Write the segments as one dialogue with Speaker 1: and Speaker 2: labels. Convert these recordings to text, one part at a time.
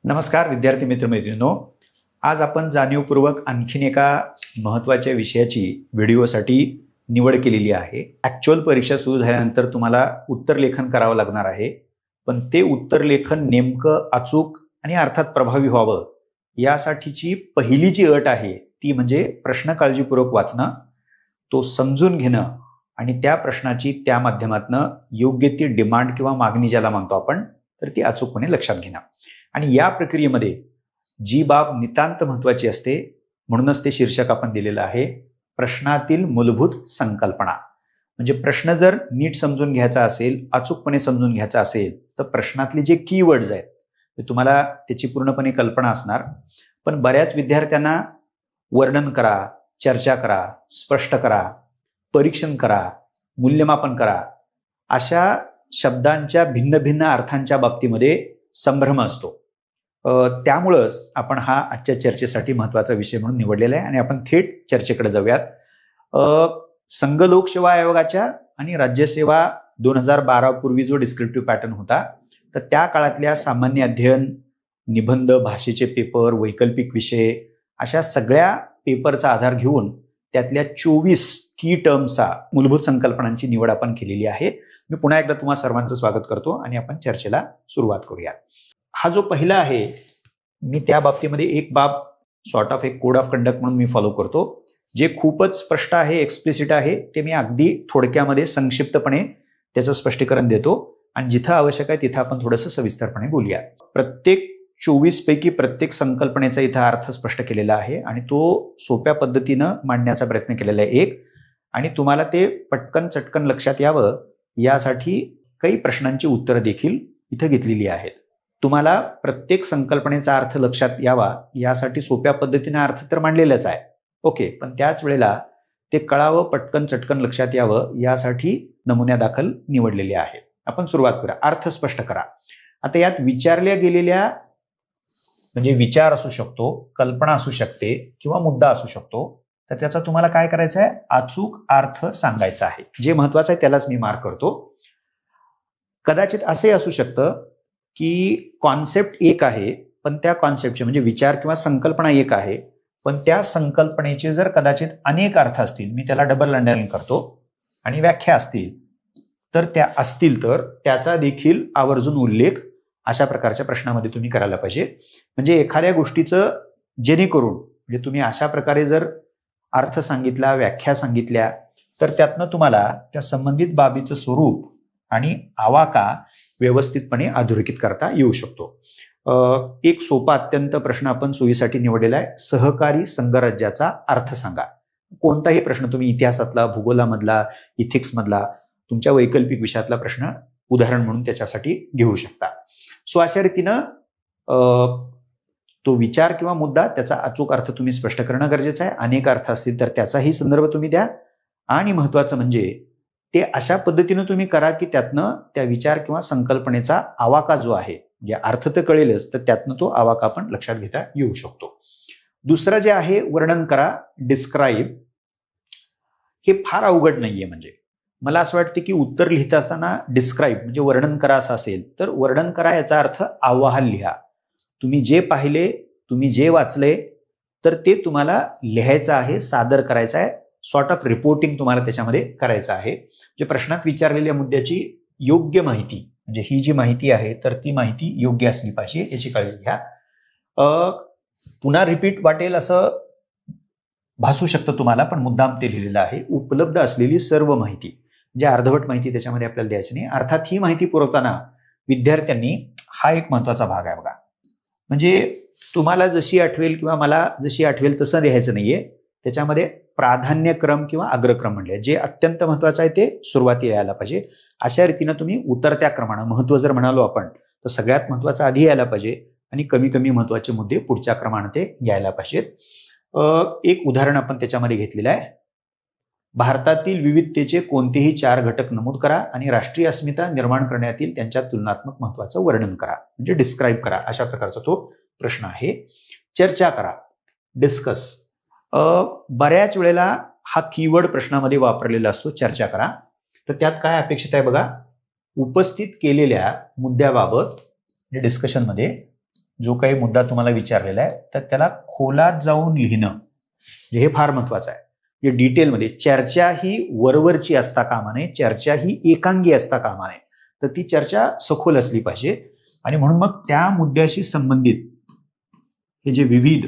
Speaker 1: नमस्कार विद्यार्थी मित्रमैत्रिणींनो, आज आपण जाणीवपूर्वक आणखीन एका महत्त्वाच्या विषयाची व्हिडिओसाठी निवड केलेली आहे. ॲक्च्युअल परीक्षा सुरू झाल्यानंतर तुम्हाला उत्तरलेखन करावं लागणार आहे, पण ते उत्तरलेखन नेमकं अचूक आणि अर्थात प्रभावी व्हावं यासाठीची पहिली जी अट आहे ती म्हणजे प्रश्न काळजीपूर्वक वाचणं, तो समजून घेणं आणि त्या प्रश्नाची त्या माध्यमातून योग्य ती डिमांड किंवा मागणी ज्याला म्हणतो आपण तर ती अचूकपणे लक्षात घेणं. आणि या प्रक्रियेमध्ये जी बाब नितांत महत्वाची असते, म्हणूनच ते शीर्षक आपण दिलेलं आहे प्रश्नातील मूलभूत संकल्पना. म्हणजे प्रश्न जर नीट समजून घ्यायचा असेल, अचूकपणे समजून घ्यायचा असेल तर प्रश्नातले जे कीवर्ड्स आहेत ते तुम्हाला त्याची पूर्णपणे कल्पना असणार. पण बऱ्याच विद्यार्थ्यांना वर्णन करा, चर्चा करा, स्पष्ट करा, परीक्षण करा, मूल्यमापन करा अशा शब्दांच्या भिन्न भिन्न अर्थांच्या बाबतीमध्ये संभ्रम असतो. त्यामुळंच आपण हा आजच्या चर्चेसाठी महत्त्वाचा विषय म्हणून निवडलेला आहे आणि आपण थेट चर्चेकडे जाऊयात. संघ लोकसेवा आयोगाच्या आणि राज्यसेवा 2012 पूर्वी जो डिस्क्रिप्टिव्ह पॅटर्न होता तर त्या काळातल्या सामान्य अध्ययन, निबंध, भाषेचे पेपर, वैकल्पिक विषय अशा सगळ्या पेपरचा आधार घेऊन त्यातल्या 24 की टर्मचा मूलभूत संकल्पनांची निवड आपण केलेली आहे. मी पुन्हा एकदा तुम्हा सर्वांचं स्वागत करतो आणि आपण चर्चेला सुरुवात करूया. हा जो पहिला आहे मी त्या बाबतीमध्ये एक बाब सॉर्ट ऑफ एक कोड ऑफ कंडक्ट म्हणून मी फॉलो करतो, जे खूपच स्पष्ट आहे, एक्सप्लिसिट आहे. ते मी अगदी थोडक्यामध्ये संक्षिप्तपणे त्याचं स्पष्टीकरण देतो आणि जिथं आवश्यक आहे तिथं आपण थोडंसं सविस्तरपणे बोलूया. प्रत्येक 24 पैकी प्रत्येक संकल्पनेचा इथं अर्थ स्पष्ट केलेला आहे आणि तो सोप्या पद्धतीनं मांडण्याचा प्रयत्न केलेला आहे एक. आणि तुम्हाला ते पटकन चटकन लक्षात यावं यासाठी काही प्रश्नांची उत्तरं देखील इथं घेतलेली आहेत. तुम्हाला प्रत्येक संकल्पनेचा अर्थ लक्षात यावा यासाठी सोप्या पद्धतीने अर्थ तर मांडलेलाच आहे, ओके, पण त्याच वेळेला ते कळावं, पटकन चटकन लक्षात यावं यासाठी नमुन्यादाखल निवडलेले आहेत. आपण सुरुवात करूया. अर्थ स्पष्ट करा. आता यात विचारल्या गेलेल्या म्हणजे विचार असू शकतो, कल्पना असू शकते किंवा मुद्दा असू शकतो, तर त्याचा तुम्हाला काय करायचं आहे, अचूक अर्थ सांगायचा आहे. जे महत्वाचं आहे त्यालाच मी मार्क करतो. कदाचित असे असू शकतं की कॉन्सेप्ट एक आहे, पण त्या कॉन्सेप्टचे म्हणजे विचार किंवा संकल्पना एक आहे, पण त्या संकल्पनेचे जर कदाचित अनेक अर्थ असतील, मी त्याला डबल अंडरलाईन करतो, आणि व्याख्या असतील तर त्याचा देखील आवर्जून उल्लेख अशा प्रकारच्या प्रश्नामध्ये तुम्ही करायला पाहिजे. म्हणजे एखाद्या गोष्टीचं जेणेकरून म्हणजे तुम्ही अशा प्रकारे जर अर्थ सांगितला, व्याख्या सांगितल्या तर त्यातनं तुम्हाला त्या संबंधित बाबीचं स्वरूप आणि आवाका व्यवस्थितपणे अधोरेखित करता येऊ शकतो. एक सोपा अत्यंत प्रश्न आपण सोयीसाठी निवडलेला आहे. सहकारी संघराज्याचा अर्थ सांगा. कोणताही प्रश्न तुम्ही इतिहासातला, भूगोलामधला, इथिक्समधला, तुमच्या वैकल्पिक विषयातला प्रश्न उदाहरण म्हणून त्याच्यासाठी घेऊ शकता. सो अशा रीतीनं तो विचार किंवा मुद्दा त्याचा अचूक अर्थ तुम्ही स्पष्ट करणं गरजेचं आहे. अनेक अर्थ असतील तर त्याचाही संदर्भ तुम्ही द्या आणि महत्वाचं म्हणजे ते अशा पद्धतीनं तुम्ही करा की त्यातनं त्या विचार किंवा संकल्पनेचा आवाका जो आहे, जे अर्थ तर कळेलच तर त्यातनं तो आवाका पण लक्षात घेता येऊ शकतो. दुसरं जे आहे वर्णन करा, डिस्क्राईब. हे फार अवघड नाहीये. म्हणजे मला असं वाटतं की उत्तर लिहित असताना डिस्क्राईब म्हणजे वर्णन करा असं असेल तर वर्णन करा याचा अर्थ अहवाल लिहा. तुम्ही जे पाहिले, तुम्ही जे वाचले तर ते तुम्हाला लिहायचं आहे, सादर करायचं आहे. सॉर्ट ऑफ रिपोर्टिंग तुम्हाला त्याच्यामध्ये करायचं आहे. जे प्रश्नात विचारलेल्या मुद्द्याची योग्य माहिती, म्हणजे ही जी माहिती आहे तर ती माहिती योग्य असली पाहिजे याची काळजी घ्या. पुन्हा रिपीट वाटेल असं भासू शकतं तुम्हाला, पण मुद्दाम ते लिहिलेलं आहे. उपलब्ध असलेली सर्व माहिती, म्हणजे अर्धवट माहिती त्याच्यामध्ये आपल्याला द्यायची नाही. अर्थात ही माहिती पुरवताना विद्यार्थ्यांनी हा एक महत्वाचा भाग आहे बघा, म्हणजे तुम्हाला जशी आठवेल किंवा मला जशी आठवेल तसं लिहायचं नाहीये. त्याच्यामध्ये प्राधान्यक्रम किंवा अग्रक्रम म्हणले, जे अत्यंत महत्वाचं आहे ते सुरुवातीला यायला पाहिजे. अशा रीतीनं तुम्ही उतरत्या क्रमानं महत्व जर म्हणालो आपण तर सगळ्यात महत्वाचं आधी यायला पाहिजे आणि कमी कमी महत्वाचे मुद्दे पुढच्या क्रमानं ते यायला पाहिजेत. एक उदाहरण आपण त्याच्यामध्ये घेतलेलं आहे. भारतातील विविधतेचे कोणतेही 4 घटक नमूद करा आणि राष्ट्रीय अस्मिता निर्माण करण्यातील त्यांच्या तुलनात्मक महत्वाचं वर्णन करा, म्हणजे डिस्क्राईब करा. अशा प्रकारचा तो प्रश्न आहे. चर्चा करा, डिस्कस. बऱ्याच वेळेला हा कीवर्ड प्रश्नामध्ये वापरलेला असतो, चर्चा करा. तर त्यात काय अपेक्षित आहे बघा, उपस्थित केलेल्या मुद्द्याबाबत डिस्कशनमध्ये जो काही मुद्दा तुम्हाला विचारलेला आहे तर त्याला खोलात जाऊन लिहिणं हे फार महत्वाचं आहे. म्हणजे डिटेलमध्ये चर्चा ही वरवरची असता कामा नये, चर्चा ही एकांगी असता कामा नये, तर ती चर्चा सखोल असली पाहिजे. आणि म्हणून मग त्या मुद्द्याशी संबंधित हे जे विविध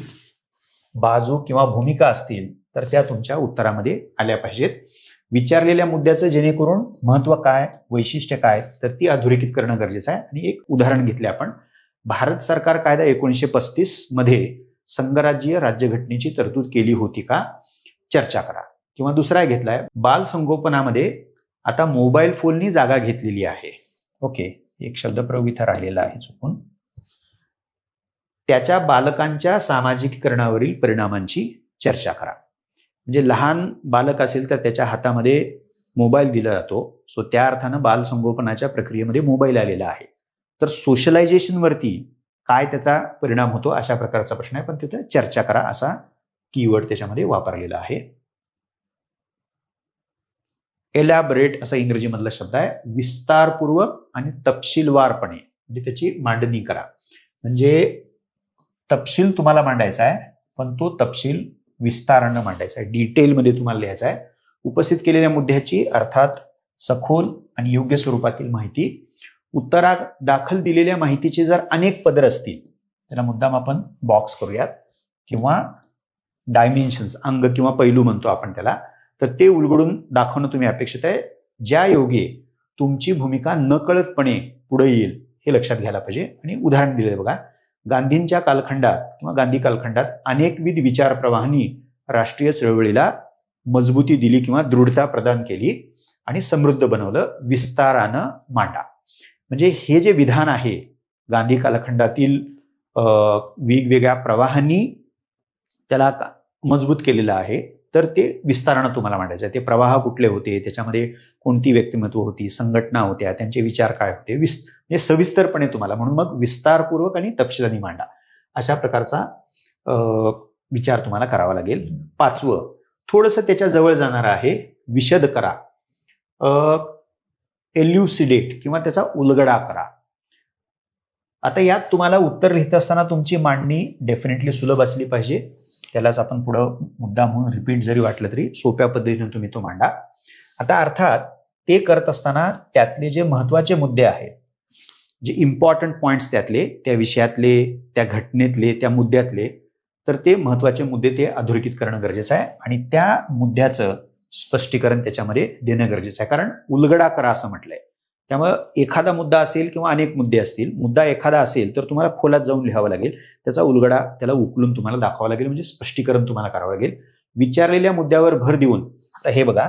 Speaker 1: बाजू किंवा भूमिका असतील तर त्या तुमच्या उत्तरामध्ये आल्या पाहिजेत. विचारलेल्या मुद्द्याचं जेणेकरून महत्व काय, वैशिष्ट्य काय, तर ती अधोरेखित करणं गरजेचं आहे. आणि एक उदाहरण घेतले आपण, भारत सरकार कायदा 1935 मध्ये संघराज्यीय राज्यघटनेची तरतूद केली होती का, चर्चा करा. किंवा दुसरा घेतलाय, बाल संगोपनामध्ये आता मोबाईल फोननी जागा घेतलेली आहे. ओके, एक शब्दप्रयोग इथं राहिलेला आहे चुकून. त्याच्या बालकांच्या सामाजिकीकरणावरील परिणामांची चर्चा करा. म्हणजे लहान बालक असेल तर त्याच्या हातामध्ये मोबाईल दिला जातो, सो त्या अर्थानं बाल संगोपनाच्या प्रक्रियेमध्ये मोबाईल आलेला आहे. तर सोशलायझेशनवरती काय त्याचा परिणाम होतो अशा प्रकारचा प्रश्न आहे, पण तिथे चर्चा करा असा कीवर्ड त्याच्यामध्ये वापरलेला आहे. एलॅबरेट असा इंग्रजीमधला शब्द आहे. विस्तारपूर्वक आणि तपशीलवारपणे म्हणजे त्याची मांडणी करा. म्हणजे तपशील तुम्हाला मांडायचा आहे, पण तो तपशील विस्तारानं मांडायचा आहे, डिटेलमध्ये तुम्हाला लिहायचा आहे. उपस्थित केलेल्या मुद्द्याची अर्थात सखोल आणि योग्य स्वरूपातील माहिती. उत्तरात दाखल दिलेल्या माहितीचे जर अनेक पदर असतील, त्याला मुद्दाम आपण बॉक्स करूयात, किंवा डायमेन्शन्स, अंग किंवा पैलू म्हणतो आपण त्याला, तर ते उलगडून दाखवणं तुम्ही अपेक्षित आहे, ज्या योगे तुमची भूमिका नकळतपणे पुढे येईल हे लक्षात घ्यायला पाहिजे. आणि उदाहरण दिले बघा, गांधींच्या कालखंडात किंवा गांधी कालखंडात अनेकविध विचार प्रवाहांनी राष्ट्रीय चळवळीला मजबूती दिली किंवा दृढता प्रदान केली आणि समृद्ध बनवलं. विस्तारानं मांडा. म्हणजे हे जे विधान आहे गांधी कालखंडातील वेगवेगळ्या प्रवाहांनी त्याला मजबूत केलेलं आहे, तर ते विस्तारानं तुम्हाला मांडायचं आहे. ते प्रवाह कुठले होते, त्याच्यामध्ये कोणती व्यक्तिमत्व होती, संघटना होत्या, त्यांचे विचार काय होते, म्हणजे सविस्तरपणे तुम्हाला. म्हणून मग विस्तारपूर्वक आणि तपशिलाने मांडा अशा प्रकारचा विचार तुम्हाला करावा लागेल. 5वं थोडंसं त्याच्या जवळ जाणार आहे, विशद करा. एल्युसिडेट किंवा त्याचा उलगडा करा. आता यात तुम्हाला उत्तर लिहित असताना तुमची मांडणी डेफिनेटली सुलभ असली पाहिजे. त्यालाच आपण पुढं मुद्दा म्हणून रिपीट जरी वाटलं तरी सोप्या पद्धतीने तुम्ही तो मांडा. आता अर्थात ते करत असताना त्यातले जे महत्वाचे मुद्दे आहेत, जे इम्पॉर्टंट पॉइंट्स त्यातले, त्या विषयातले, त्या घटनेतले, त्या मुद्द्यातले, तर ते महत्वाचे मुद्दे ते अधोरेखित करणं गरजेचं आहे. आणि त्या मुद्द्याचं स्पष्टीकरण त्याच्यामध्ये देणं गरजेचं आहे, कारण उलगडा करा असं म्हटलंय. त्यामुळे एखादा मुद्दा असेल किंवा अनेक मुद्दे असतील, मुद्दा एखादा असेल तर तुम्हाला खोलात जाऊन लिहावं लागेल, त्याचा उलगडा त्याला उकलून तुम्हाला दाखवावं लागेल, म्हणजे स्पष्टीकरण तुम्हाला करावं लागेल. विचारलेल्या मुद्द्यावर भर देऊन, आता हे बघा,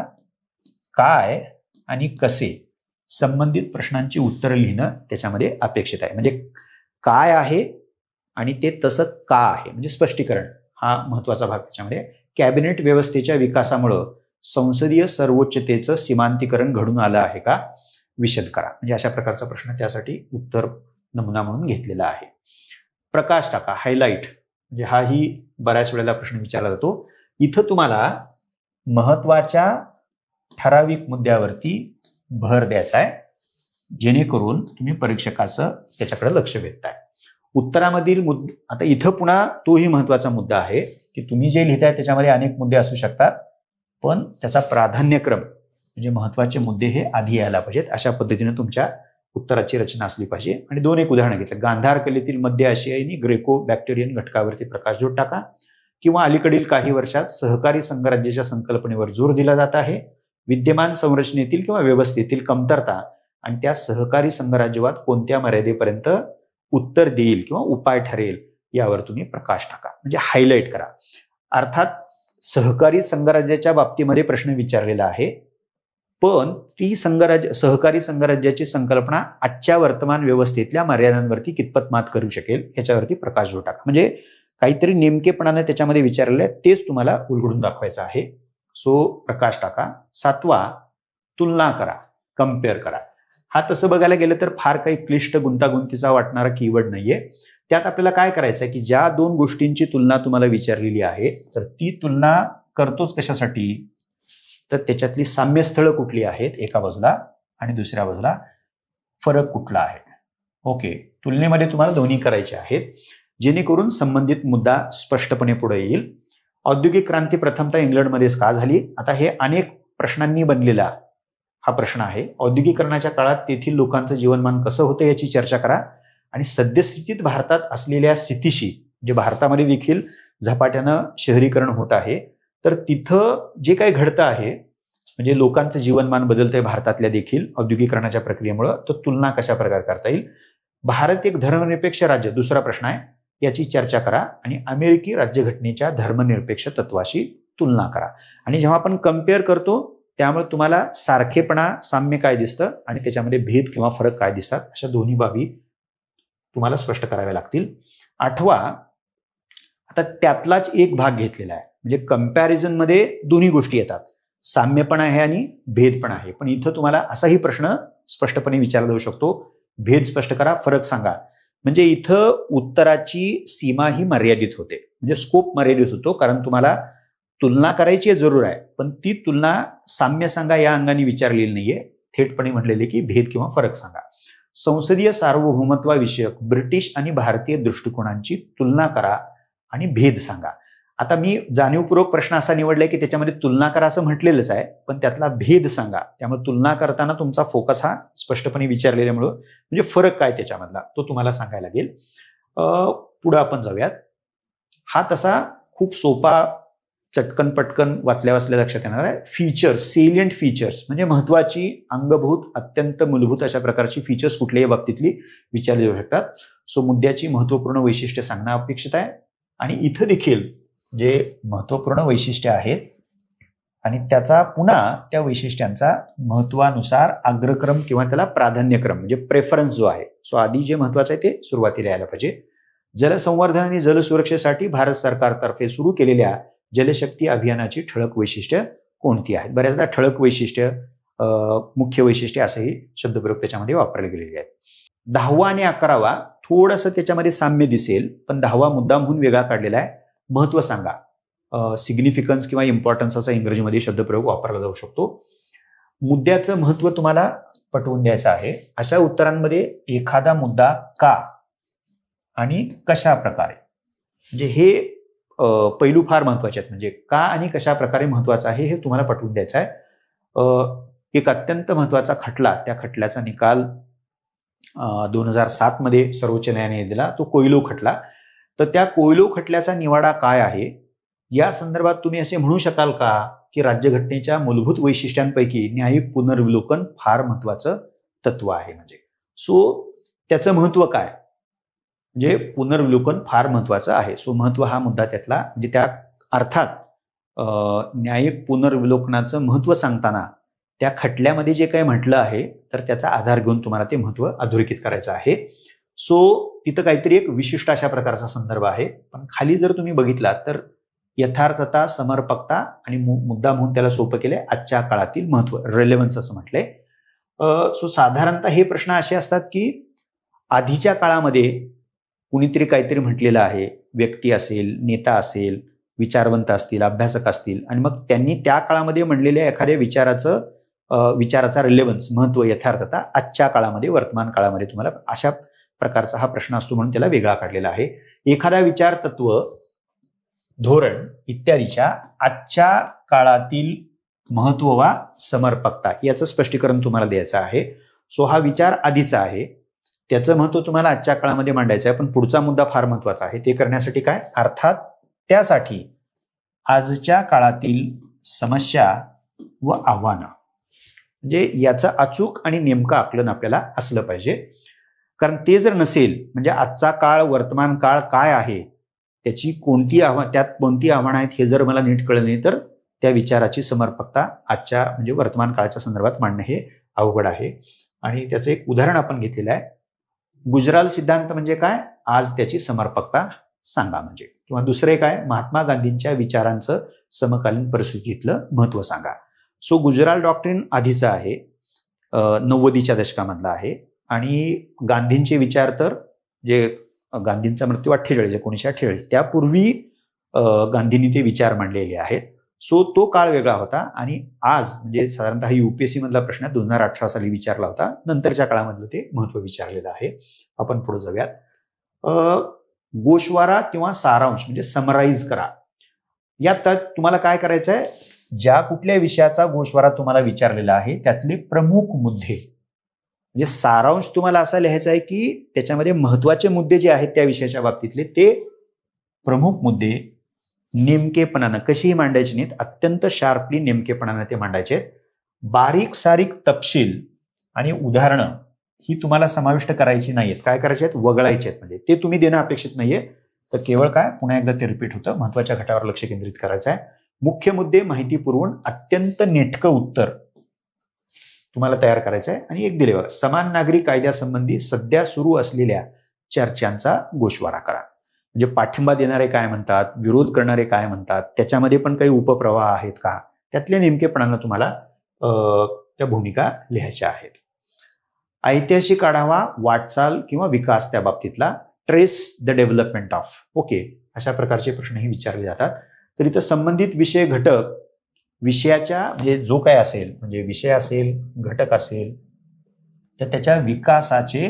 Speaker 1: काय आणि कसे संबंधित प्रश्नांची उत्तरं लिहिणं त्याच्यामध्ये अपेक्षित आहे. म्हणजे काय आहे आणि ते तसं का आहे, म्हणजे स्पष्टीकरण हा महत्वाचा भाग त्याच्यामध्ये. कॅबिनेट व्यवस्थेच्या विकासामुळं संसदीय सर्वोच्चतेचं सीमांतीकरण घडून आलं आहे का, विशद करा. म्हणजे अशा प्रकारचा प्रश्न त्यासाठी उत्तर नमुना म्हणून घेतलेला आहे. प्रकाश टाका, हायलाइट, म्हणजे हाही बऱ्याच वेळेला प्रश्न विचारला जातो. इथं तुम्हाला महत्वाच्या ठराविक मुद्द्यावरती भर द्यायचा आहे, जेणेकरून तुम्ही परीक्षकाचं त्याच्याकडे लक्ष वेधताय. उत्तरामधील मुद्दे, आता इथं पुन्हा तोही महत्वाचा मुद्दा आहे की तुम्ही जे लिहिताय त्याच्यामध्ये अनेक मुद्दे असू शकतात, पण त्याचा प्राधान्यक्रम म्हणजे महत्वाचे मुद्दे हे आधी यायला पाहिजेत. अशा पद्धतीने तुमच्या उत्तराची रचना असली पाहिजे. आणि 2 एक उदाहरणं घेतलं. गांधार कलेतील मध्य आशियाई ग्रेको बॅक्टेरियन घटकावरती प्रकाशझोत टाका. किंवा अलीकडील काही वर्षात सहकारी संघराज्याच्या संकल्पनेवर जोर दिला जात आहे. विद्यमान संरचनेतील किंवा व्यवस्थेतील कमतरता आणि त्या सहकारी संघराज्यवाद कोणत्या मर्यादेपर्यंत उत्तर देईल किंवा उपाय ठरेल यावर तुम्ही प्रकाश टाका, म्हणजे हायलाइट करा. अर्थात सहकारी संघराज्याच्या बाबतीमध्ये प्रश्न विचारलेला आहे, पण ती सहकारी संघराज्याची संकल्पना आजच्या वर्तमान व्यवस्थेतल्या मर्यादांवरती कितपत मात करू शकेल याच्यावरती प्रकाशझोत टाका. म्हणजे काहीतरी नेमकेपणाने त्याच्यामध्ये विचारलेलं आहे, तेच तुम्हाला उलगडून दाखवायचं आहे. सो प्रकाश टाका. 7वा तुलना करा, कम्पेअर करा. हा तसं बघायला गेलं तर फार काही क्लिष्ट गुंतागुंतीचा वाटणारा कीवर्ड नाहीये. त्यात आपल्याला काय करायचं आहे की ज्या 2 गोष्टींची तुलना तुम्हाला विचारलेली आहे, तर ती तुलना करतोच कशासाठी, तर त्याच्यातली साम्यस्थळं कुठली आहेत एका बाजूला आणि दुसऱ्या बाजूला फरक कुठला आहे. ओके, तुलनेमध्ये तुम्हाला दोन्ही करायचे आहेत, जेणेकरून संबंधित मुद्दा स्पष्टपणे पुढे येईल. औद्योगिक क्रांती प्रथमतः इंग्लंडमध्येच का झाली? आता हे अनेक प्रश्नांनी बनलेला हा प्रश्न आहे. औद्योगिकरणाच्या काळात तेथील लोकांचं जीवनमान कसं होतं याची चर्चा करा आणि सद्यस्थितीत भारतात असलेल्या स्थितीशी, म्हणजे भारतामध्ये देखील झपाट्यानं शहरीकरण होत आहे, तर तिथं जे काही घडतं आहे, म्हणजे लोकांचं जीवनमान बदलतंय भारतातल्या देखील औद्योगिकरणाच्या प्रक्रियेमुळे, तर तुलना कशा प्रकारे करता येईल. भारत एक धर्मनिरपेक्ष राज्य, दुसरा प्रश्न आहे, याची चर्चा करा आणि अमेरिकी राज्यघटनेच्या धर्मनिरपेक्ष तत्वाशी तुलना करा. आणि जेव्हा आपण कम्पेअर करतो त्यामुळे तुम्हाला सारखेपणा, साम्य काय दिसतं आणि त्याच्यामध्ये भेद किंवा फरक काय दिसतात, अशा दोन्ही बाबी तुम्हाला स्पष्ट कराव्या लागतील. आठवा, आता त्यातलाच एक भाग घेतलेला आहे, म्हणजे कम्पॅरिझनमध्ये दोन्ही गोष्टी येतात, साम्य पण आहे आणि भेद पण आहे. पण इथं तुम्हाला असाही प्रश्न स्पष्टपणे विचारला जाऊ शकतो, भेद स्पष्ट करा, फरक सांगा. म्हणजे इथं उत्तराची सीमा ही मर्यादित होते, म्हणजे स्कोप मर्यादित होतो, कारण तुम्हाला तुलना करायची जरूर आहे, पण ती तुलना साम्य सांगा या अंगाने विचारलेली नाहीये, थेटपणे म्हटलेले की भेद किंवा फरक सांगा. संसदीय सार्वभौमत्वाविषयक ब्रिटिश आणि भारतीय दृष्टिकोनांची तुलना करा आणि भेद सांगा. आता मी जाणीवपूर्वक प्रश्न असा निवडलाय की त्याच्यामध्ये तुलना करा असं म्हटलेलंच आहे, पण त्यातला भेद सांगा. त्यामुळे तुलना करताना तुमचा फोकस हा स्पष्टपणे विचारलेल्यामुळं, म्हणजे फरक काय त्याच्यामधला तो तुम्हाला सांगायला लागेल. पुढे आपण जाऊयात. हा तसा खूप सोपा, चटकन पटकन वाचल्या लक्षात येणार आहे. फीचर्स, सेलियंट फीचर्स, म्हणजे महत्वाची, अंगभूत, अत्यंत मूलभूत अशा प्रकारची फीचर्स कुठल्याही बाबतीतली विचारली जाऊ शकतात. सो मुद्द्याची महत्वपूर्ण वैशिष्ट्ये सांगणं अपेक्षित आहे. आणि इथं देखील जे महत्वपूर्ण वैशिष्ट्ये आहेत आणि त्याचा पुन्हा त्या वैशिष्ट्यांचा महत्वानुसार अग्रक्रम किंवा त्याला प्राधान्यक्रम, म्हणजे प्रेफरन्स जो आहे, सो आधी जे महत्वाचं आहे ते सुरुवातीला यायला पाहिजे. जलसंवर्धन आणि जलसुरक्षेसाठी भारत सरकारतर्फे सुरू केलेल्या जलशक्ती अभियानाची ठळक वैशिष्ट्य कोणती आहेत? बऱ्याचदा ठळक वैशिष्ट्य, मुख्य वैशिष्ट्य असंही शब्दप्रयोग त्याच्यामध्ये वापरले गेलेले आहेत. 10वा आणि 11वा थोडंसं त्याच्यामध्ये साम्य दिसेल, पण 10वा मुद्दा म्हणून वेगळा काढलेला आहे. महत्व सांगा, सिग्निफिकन्स किंवा इम्पॉर्टन्स असा इंग्रजीमध्ये शब्दप्रयोग वापरला जाऊ शकतो. मुद्द्याचं महत्व तुम्हाला पटवून द्यायचं आहे. अशा उत्तरांमध्ये एखादा मुद्दा का आणि कशा प्रकारे, म्हणजे हे पैलू फार महत्वाचे आहेत. म्हणजे का आणि कशा प्रकारे महत्वाचं आहे हे तुम्हाला पटवून द्यायचं आहे. एक अत्यंत महत्वाचा खटला, त्या खटल्याचा निकाल 2007 मध्ये सर्वोच्च न्यायालयाने दिला, तो कोयलो खटला. तर त्या कोयलो खटल्याचा निवाडा काय आहे या संदर्भात तुम्ही असे म्हणू शकाल का की राज्यघटनेच्या मूलभूत वैशिष्ट्यांपैकी न्यायिक पुनर्विलोकन फार महत्वाचं तत्व आहे. म्हणजे सो त्याचं महत्व काय, म्हणजे पुनर्विलोकन फार महत्वाचं आहे. सो महत्व हा मुद्दा त्यातला, म्हणजे त्या अर्थात न्यायिक पुनर्विलोकनाचं महत्व सांगताना त्या खटल्यामध्ये जे काही म्हटलं आहे तर त्याचा आधार घेऊन तुम्हाला ते महत्व अधोरेखित करायचं आहे. सो तिथं काहीतरी एक विशिष्ट अशा प्रकारचा संदर्भ आहे. पण खाली जर तुम्ही बघितला तर यथार्थता, समर्पकता आणि मुद्दा म्हणून त्याला सोपं केलंय आजच्या काळातील महत्व, रेलेव्हन्स असं म्हटलंय. सो साधारणतः हे प्रश्न असे असतात की आधीच्या काळामध्ये कुणीतरी काहीतरी म्हटलेलं आहे, व्यक्ती असेल, नेता असेल, विचारवंत असतील, अभ्यासक असतील, आणि मग त्यांनी त्या काळामध्ये म्हणलेल्या एखाद्या विचाराचा रिलेव्हन्स, महत्व, यथार्थता आजच्या काळामध्ये, वर्तमान काळामध्ये तुम्हाला अशा प्रकारचा हा प्रश्न असतो, म्हणून त्याला वेगळा काढलेला आहे. एखादा विचार, तत्व, धोरण इत्यादीच्या आजच्या काळातील महत्व वा समर्पकता याचं स्पष्टीकरण तुम्हाला द्यायचं आहे. सो हा विचार आधीचा आहे, त्याचं महत्व तुम्हाला आजच्या काळामध्ये मांडायचं आहे. पण पुढचा मुद्दा फार महत्वाचा आहे. ते करण्यासाठी काय, अर्थात त्यासाठी आजच्या काळातील समस्या व आव्हानं, म्हणजे याचं अचूक आणि नेमकं आकलन आपल्याला असलं पाहिजे. कारण ते जर नसेल, म्हणजे आजचा काळ, वर्तमान काळ काय आहे, त्याची त्यात कोणती आव्हानं आहेत हे जर मला नीट कळलं नाही तर त्या विचाराची समर्पकता आजच्या म्हणजे वर्तमान काळाच्या संदर्भात मांडणं हे अवघड आहे. आणि त्याचं एक उदाहरण आपण घेतलेलं आहे. गुजराल सिद्धांत म्हणजे काय, आज त्याची समर्पकता सांगा. म्हणजे किंवा दुसरे काय, महात्मा गांधींच्या विचारांचं समकालीन परिस्थितीतलं महत्व सांगा. सो गुजराल डॉक्ट्रिन आधीचा आहे, 90च्या दशकामधला आहे. आणि गांधींचे विचार तर, जे गांधींचा मृत्यू 1948 त्यापूर्वी गांधींनी ते विचार मांडलेले आहेत. सो तो काळ वेगळा होता आणि आज म्हणजे साधारणतः UPSC मधला प्रश्न 2018 साली विचारला होता. नंतरच्या काळामधलं ते महत्व विचारलेलं आहे. आपण पुढे जाऊयात. गोषवारा किंवा सारांश म्हणजे समराईज करा. यात तुम्हाला काय करायचं आहे, ज्या कुठल्या विषयाचा गोषवारा तुम्हाला विचारलेला आहे त्यातले प्रमुख मुद्दे म्हणजे सारांश तुम्हाला असा लिहायचा आहे की त्याच्यामध्ये महत्वाचे मुद्दे जे आहेत त्या विषयाच्या बाबतीतले ते प्रमुख मुद्दे नेमकेपणानं कशीही मांडायचे नाहीत, अत्यंत शार्पली नेमकेपणानं ते मांडायचे आहेत. बारीक सारीक तपशील आणि उदाहरणं ही तुम्हाला समाविष्ट करायची नाहीत. काय करायचे आहेत, वगळायचे आहेत. म्हणजे ते तुम्ही देणं अपेक्षित नाहीये. तर केवळ काय, पुन्हा एकदा ते रिपीट होतं, महत्वाच्या घटकावर लक्ष केंद्रित करायचं आहे. मुख्य मुद्दे माहिती पुरवून अत्यंत नेटकं उत्तर तुम्हाला तयार करायचं आहे. आणि एक दिले, समान नागरी कायद्यासंबंधी सध्या सुरू असलेल्या चर्चांचा गोषवारा करा. म्हणजे पाठिंबा देणारे काय म्हणतात, विरोध करणारे काय म्हणतात, त्याच्यामध्ये पण काही उपप्रवाह आहेत का, त्यातल्या नेमकेपणानं तुम्हाला त्या भूमिका लिहायच्या आहेत. ऐतिहासिक आढावा, वाटचाल किंवा विकास त्या बाबतीतला, trace the development of. Okay, अशा प्रकारचे प्रश्नही विचारले जातात. तर इथं संबंधित विषय घटक विषयाच्या म्हणजे जो काय असेल, म्हणजे विषय असेल, घटक असेल, तर त्याच्या विकासाचे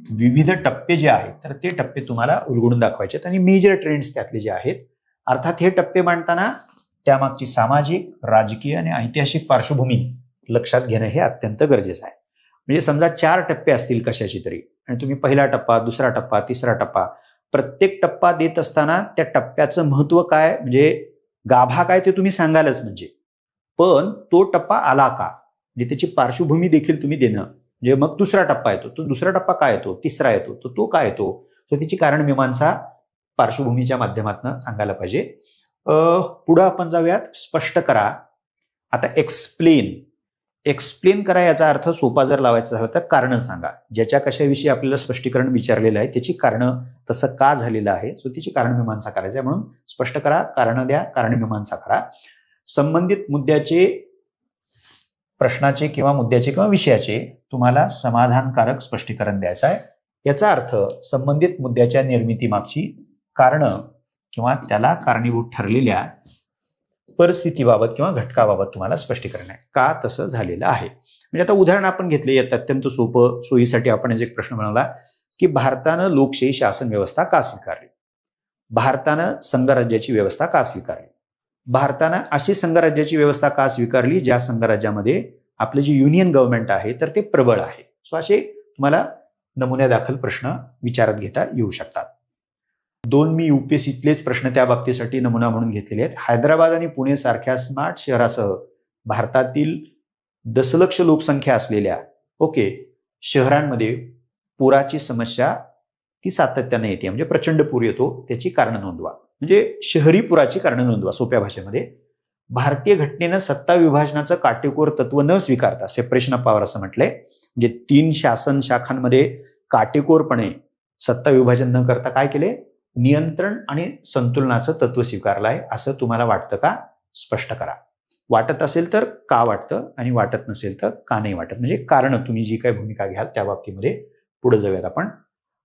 Speaker 1: विविध टप्पे जे आहेत तर ते टप्पे तुम्हाला उलगडून दाखवायचे आहेत आणि मेजर ट्रेंड्स त्यातले जे आहेत. अर्थात हे टप्पे मांडताना त्यामागची सामाजिक, राजकीय आणि ऐतिहासिक पार्श्वभूमी लक्षात घेणं हे अत्यंत गरजेचं आहे. म्हणजे समजा 4 टप्पे असतील कशाची तरी आणि तुम्ही पहिला टप्पा, दुसरा टप्पा, तिसरा टप्पा, प्रत्येक टप्पा देत असताना त्या टप्प्याचं महत्व काय म्हणजे गाभा काय ते तुम्ही सांगालच. म्हणजे पण तो टप्पा आला का म्हणजे त्याची पार्श्वभूमी देखील तुम्ही देणं. म्हणजे मग दुसरा टप्पा येतो, तो दुसरा टप्पा काय येतो, तिसरा येतो, तो काय येतो, तर त्याची कारणमीमांसा पार्श्वभूमीच्या माध्यमातून सांगायला पाहिजे. पुढे आपण जाऊयात. स्पष्ट करा. आता एक्सप्लेन करा याचा अर्थ सोपा जर लावायचा झाला तर कारण सांगा. ज्याच्या कशाविषयी आपल्याला स्पष्टीकरण विचारलेलं आहे त्याची कारणं तसं का झालेलं आहे, सो त्याची कारणमीमांसा करायची आहे. म्हणून स्पष्ट करा, कारण द्या, कारणमीमांसा करा. संबंधित मुद्द्याचे, प्रश्नाचे किंवा मुद्द्याचे किंवा विषयाचे तुम्हाला समाधानकारक स्पष्टीकरण द्यायचं आहे. याचा अर्थ संबंधित मुद्द्याच्या निर्मितीमागची कारणं किंवा त्याला कारणीभूत ठरलेल्या परिस्थितीबाबत किंवा घटकाबाबत तुम्हाला स्पष्टीकरण आहे का तसं झालेलं आहे. म्हणजे आता उदाहरण आपण घेतले, यात अत्यंत सोपं सोयीसाठी आपण एक प्रश्न बनवला की भारतानं लोकशाही शासन व्यवस्था का स्वीकारली, भारतानं संघराज्याची व्यवस्था का स्वीकारली, भारतानं अशी संघराज्याची व्यवस्था का स्वीकारली ज्या संघराज्यामध्ये आपलं जे युनियन गव्हर्नमेंट आहे तर ते प्रबळ आहे. सो असे तुम्हाला नमुन्यादाखल प्रश्न विचारात घेता येऊ शकतात. 2 मी UPSCतलेच प्रश्न त्या बाबतीसाठी नमुना म्हणून घेतलेले आहेत. हैदराबाद आणि पुणे सारख्या स्मार्ट शहरासह भारतातील दशलक्ष लोकसंख्या असलेल्या शहरांमध्ये पुराची समस्या ती सातत्याने येते, म्हणजे प्रचंड पूर येतो, त्याची कारणं नोंदवा. म्हणजे शहरी पुराची कारणं नोंदवा. सोप्या भाषेमध्ये, भारतीय घटनेनं सत्ता विभाजनाचं काटेकोर तत्व न स्वीकारता, सेपरेशन ऑफ पॉवर असं म्हटलंय, म्हणजे 3 शासन शाखांमध्ये काटेकोरपणे सत्ता विभाजन न करता काय केले, नियंत्रण आणि संतुलनाचं तत्व स्वीकारलं आहे असं तुम्हाला वाटतं का, स्पष्ट करा. वाटत असेल तर का वाटतं आणि वाटत नसेल तर का नाही वाटत, म्हणजे कारण तुम्ही जी काही भूमिका घ्याल त्या बाबतीमध्ये पुढे जाऊयात आपण.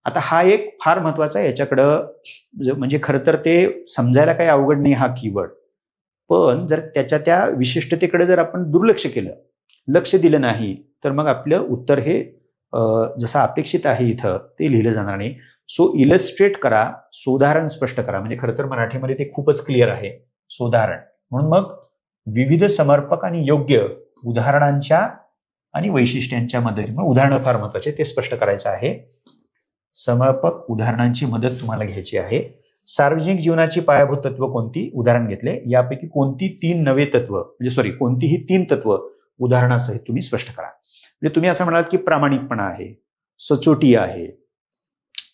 Speaker 1: आता हा एक फार महत्वाचा आहे, याच्याकडं म्हणजे खरं तर ते समजायला काही अवघड नाही हा कीवर्ड, पण जर त्याच्या त्या विशिष्टतेकडे जर आपण दुर्लक्ष केलं, लक्ष दिलं नाही तर मग आपलं उत्तर हे जसं अपेक्षित आहे इथं ते लिहिलं जाणार नाही. सो इलस्ट्रेट करा, सोदाहरण स्पष्ट करा. म्हणजे खरं तर मराठीमध्ये ते खूपच क्लिअर आहे, सोदाहरण. म्हणून मग विविध समर्पक आणि योग्य उदाहरणांच्या आणि वैशिष्ट्यांच्या मदतीने, उदाहरणं फार महत्वाचे, ते स्पष्ट करायचं आहे. समर्पक उदाहरणांची मदत तुम्हाला घ्यायची आहे. सार्वजनिक जीवनाची पायाभूत तत्व कोणती, उदाहरण घेतले, यापैकी कोणतीही 3 तत्व उदाहरणासहित तुम्ही स्पष्ट करा. म्हणजे तुम्ही असं म्हणाल की प्रामाणिकपणा आहे, सचोटी आहे,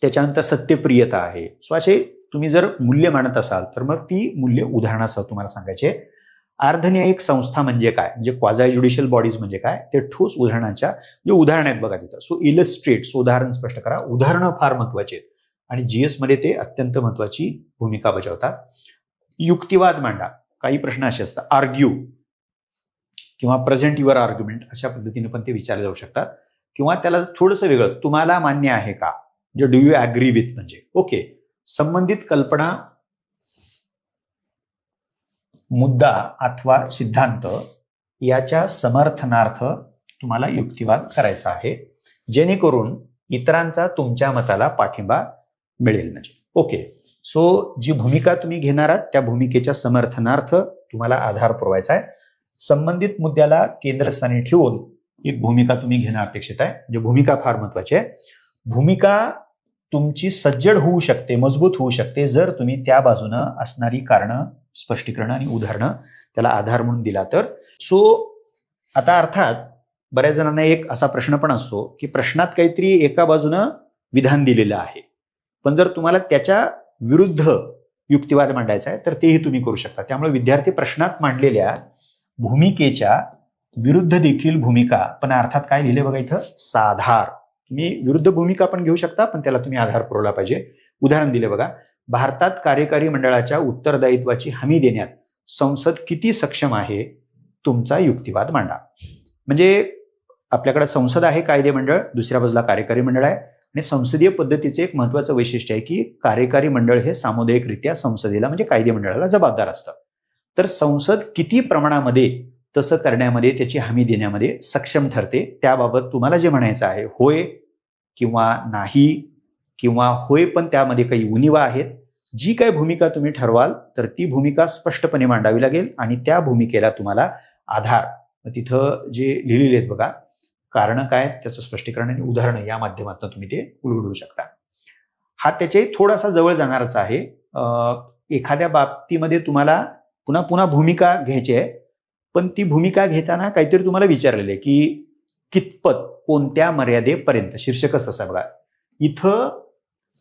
Speaker 1: त्याच्यानंतर सत्यप्रियता आहे. सो असे तुम्ही जर मूल्य मानत असाल तर मग ती मूल्य उदाहरणासह तुम्हाला सांगायचे. अर्धन्यायिक संस्था म्हणजे काय, म्हणजे क्वाझाय ज्युडिशियल बॉडीज म्हणजे काय, ते ठोस उदाहरणाच्या जे उदाहरण आहेत बघा तिथं. सो इलस्ट्रेट, उदाहरण स्पष्ट करा. उदाहरणं फार महत्वाचे आहेत आणि GS मध्ये ते अत्यंत महत्वाची भूमिका बजावतात. युक्तिवाद मांडा. काही प्रश्न असे असतात, आर्ग्यू किंवा प्रेझेंट युअर आर्ग्युमेंट, अशा पद्धतीने पण ते विचारले जाऊ शकतात. किंवा त्याला थोडंसं वेगळं, तुम्हाला मान्य आहे का, म्हणजे डू यू ॲग्री विथ, म्हणजे संबंधित कल्पना मुद्दा अथवा सिद्धांत याच्या समर्थनार्थ तुम्हाला युक्तिवाद करायचा आहे, जेणेकरून इतरांचा तुमच्या मताला पाठिंबा मिळेल. म्हणजे ओके, सो जी भूमिका तुम्ही घेणार आहात त्या भूमिकेच्या समर्थनार्थ तुम्हाला आधार पुरवायचा आहे. संबंधित मुद्द्याला केंद्रस्थानी ठेवून एक भूमिका तुम्ही घेणं अपेक्षित आहे. म्हणजे भूमिका फार महत्वाची आहे. भूमिका तुमची सज्जड होऊ शकते, मजबूत होऊ शकते, जर तुम्ही त्या बाजूनं असणारी कारणं, स्पष्टीकरण आणि उदाहरणं त्याला आधार म्हणून दिला तर. सो आता अर्थात बऱ्याच जणांना एक असा प्रश्न पण असतो की प्रश्नात काहीतरी एका बाजूनं विधान दिलेलं आहे, पण जर तुम्हाला त्याच्या विरुद्ध युक्तिवाद मांडायचा आहे तर तेही तुम्ही करू शकता. त्यामुळे विद्यार्थी प्रश्नात मांडलेल्या भूमिकेच्या विरुद्ध देखील भूमिका, पण अर्थात काय लिहिले बघा इथं, साधार. तुम्ही विरुद्ध भूमिका पण घेऊ शकता, पण त्याला तुम्ही आधार पुरवला पाहिजे. उदाहरण दिले बघा, भारतात कार्यकारी मंडळाच्या उत्तरदायित्वाची हमी देण्यात संसद किती सक्षम आहे, तुमचा युक्तिवाद मांडा. म्हणजे आपल्याकडे संसद आहे, कायदे मंडळ, दुसऱ्या बाजूला कार्यकारी मंडळ आहे. आणि संसदीय पद्धतीचे एक महत्वाचं वैशिष्ट्य आहे की कार्यकारी मंडळ हे सामुदायिकरित्या संसदेला म्हणजे कायदे मंडळाला जबाबदार असतं. तर संसद किती प्रमाणामध्ये तसं करण्यामध्ये, त्याची हमी देण्यामध्ये सक्षम ठरते, त्याबाबत तुम्हाला जे म्हणायचं आहे, होय किंवा नाही, किंवा होय पण त्यामध्ये काही उणिवा आहेत, जी काही भूमिका तुम्ही ठरवाल तर ती भूमिका स्पष्टपणे मांडावी लागेल आणि त्या भूमिकेला तुम्हाला आधार तिथं जे लिहिलेले आहेत बघा, कारण काय, त्याचं स्पष्टीकरण आणि उदाहरणं या माध्यमातून तुम्ही ते उलगडू शकता. हा त्याच्याही थोडासा जवळ जाणारच आहे. एखाद्या बाबतीमध्ये तुम्हाला पुन्हा पुन्हा भूमिका घ्यायची आहे, पण ती भूमिका घेताना काहीतरी तुम्हाला विचारलेलं आहे की कितपत, कोणत्या मर्यादेपर्यंत, शीर्षकच तसा बघा. इथं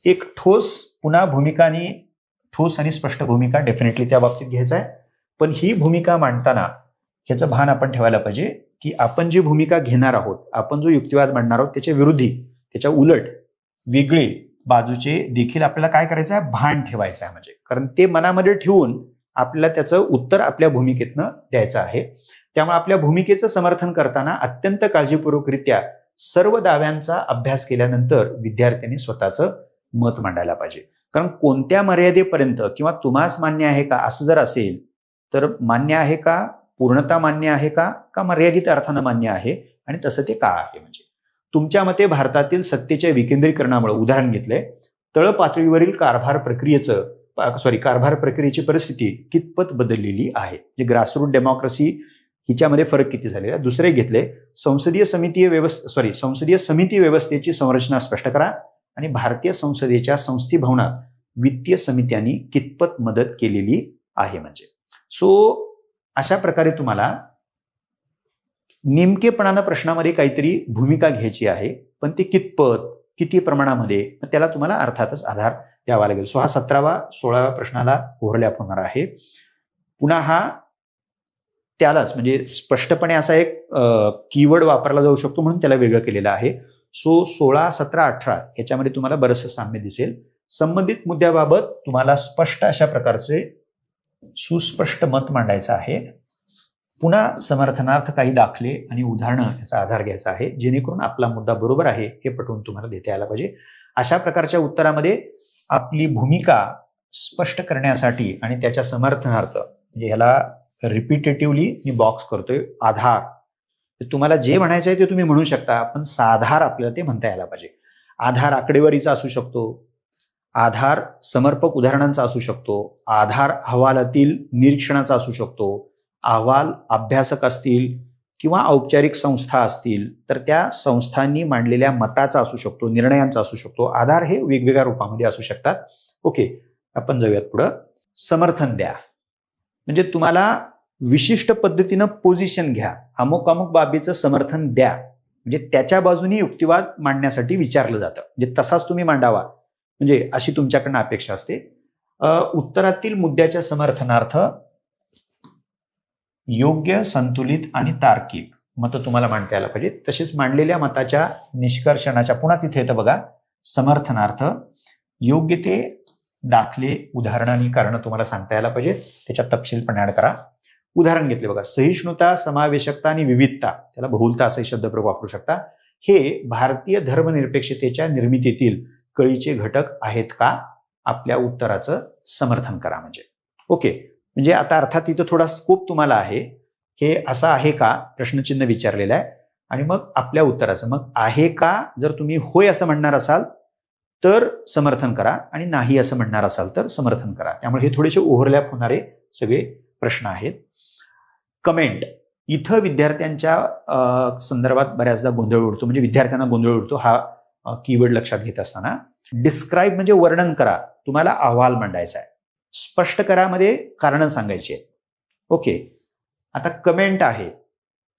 Speaker 1: एक ठोस पुन्हा भूमिका आणि ठोस आणि स्पष्ट भूमिका डेफिनेटली त्या बाबतीत घ्यायचा आहे. पण ही भूमिका मांडताना ह्याचं भान आपण ठेवायला पाहिजे की आपण जी भूमिका घेणार आहोत, आपण जो युक्तिवाद मांडणार आहोत त्याच्या विरोधी, त्याच्या उलट वेगळे बाजूचे देखील आपल्याला काय करायचं आहे, भान ठेवायचं आहे. म्हणजे कारण ते मनामध्ये ठेवून आपल्याला त्याचं उत्तर आपल्या भूमिकेतनं द्यायचं आहे. त्यामुळे आपल्या भूमिकेचं समर्थन करताना अत्यंत काळजीपूर्वकरित्या सर्व दाव्यांचा अभ्यास केल्यानंतर विद्यार्थ्यांनी स्वतःचं मत मांडायला पाहिजे. कारण कोणत्या मर्यादेपर्यंत किंवा तुम्हास मान्य आहे का, असं जर असेल तर मान्य आहे का, पूर्णता मान्य आहे का, का मर्यादित अर्थानं मान्य आहे, आणि तसं ते का आहे. म्हणजे तुमच्या मते भारतातील सत्तेच्या विकेंद्रीकरणामुळे, उदाहरण घेतलंय, तळ पातळीवरील कारभार प्रक्रियेची परिस्थिती कितपत बदललेली आहे. म्हणजे ग्रासरूट डेमोक्रेसी हिच्यामध्ये फरक किती झालेला आहे. दुसरे घेतले, संसदीय समिती व्यवस्थेची संरचना स्पष्ट करा आणि भारतीय संसदेच्या संस्थी भवनात वित्तीय समित्यांनी कितपत मदत केलेली आहे. म्हणजे सो अशा प्रकारे तुम्हाला नेमकेपणानं प्रश्नामध्ये काहीतरी भूमिका घ्यायची आहे, पण ती कितपत, किती प्रमाणामध्ये, त्याला तुम्हाला अर्थातच आधार द्यावा लागेल. सो हा 17वा 16व्या प्रश्नाला ओव्हरलॅप होणार आहे. पुन्हा हा त्यालाच म्हणजे स्पष्टपणे असा एक कीवर्ड वापरला जाऊ शकतो म्हणून त्याला वेगळं केलेलं आहे. सो 16, 17, 18 याच्यामध्ये तुम्हाला बरंचसं साम्य दिसेल. संबंधित मुद्द्याबाबत तुम्हाला स्पष्ट अशा प्रकारचे सुस्पष्ट मत मांडायचं आहे. पुन्हा समर्थनार्थ काही दाखले आणि उदाहरणं याचा आधार घ्यायचा आहे, जेणेकरून आपला मुद्दा बरोबर आहे हे पटवून तुम्हाला देता यायला पाहिजे. अशा प्रकारच्या उत्तरामध्ये आपली भूमिका स्पष्ट करण्यासाठी आणि त्याच्या समर्थनार्थ, म्हणजे ह्याला रिपिटेटिव्हली मी बॉक्स करतोय, आधार. तुम्हाला जे म्हणायचं आहे ते तुम्ही म्हणू शकता, पण साधार आपल्याला ते म्हणता यायला पाहिजे. आधार आकडेवारीचा असू शकतो, आधार समर्पक उदाहरणांचा असू शकतो, आधार अहवालातील निरीक्षणाचा असू शकतो, अहवाल अभ्यासक असतील किंवा औपचारिक संस्था असतील तर त्या संस्थांनी मांडलेल्या मताचा असू शकतो, निर्णयांचा असू शकतो. आधार हे वेगवेगळ्या रूपामध्ये असू शकतात. ओके, आपण जाऊयात पुढं. समर्थन द्या म्हणजे तुम्हाला विशिष्ट पद्धतीनं पोझिशन घ्या, अमुक अमुक बाबीचं समर्थन द्या, म्हणजे त्याच्या बाजूनी युक्तिवाद मांडण्यासाठी विचारलं जातं. म्हणजे तसाच तुम्ही मांडावा, म्हणजे अशी तुमच्याकडनं अपेक्षा असते. उत्तरातील मुद्द्याच्या समर्थनार्थ योग्य, संतुलित आणि तार्किक मतं तुम्हाला मांडता यायला पाहिजे. तसेच मांडलेल्या मताच्या निष्कर्षणाच्या, पुन्हा तिथे येतं बघा, समर्थनार्थ योग्य ते दाखले, उदाहरणं आणि कारणं तुम्हाला सांगता यायला पाहिजे. त्याच्यात तपशील पण ऍड करा. उदाहरण घेतले बघा, सहिष्णुता, समावेशकता आणि विविधता, त्याला बहुलता असे शब्दप्रयोग वापरू शकता. हे भारतीय धर्मनिरपेक्षतेच्या निर्मितीतील कळीचे घटक आहेत का? आपल्या उत्तराचं समर्थन करा. म्हणजे ओके, म्हणजे आता अर्थात इथं थोडा स्कोप तुम्हाला आहे, हे असं आहे का प्रश्नचिन्ह विचारलेलं आहे आणि मग आपल्या उत्तराचं मग आहे का, जर तुम्ही होय असं म्हणणार असाल तर समर्थन करा आणि नाही असं म्हणणार असाल तर समर्थन करा. त्यामुळे हे थोडेसे ओव्हरलॅप होणारे सगळे प्रश्न आहेत. कमेंट, इथं विद्यार्थ्यांच्या संदर्भात बऱ्याचदा गोंधळ उडतो, म्हणजे विद्यार्थ्यांना गोंधळ उडतो हा कीवर्ड लक्षात घेत असताना. डिस्क्राईब म्हणजे वर्णन करा, तुम्हाला अहवाल मांडायचा आहे. स्पष्ट करामध्ये कारण सांगायची आहे. ओके, आता कमेंट आहे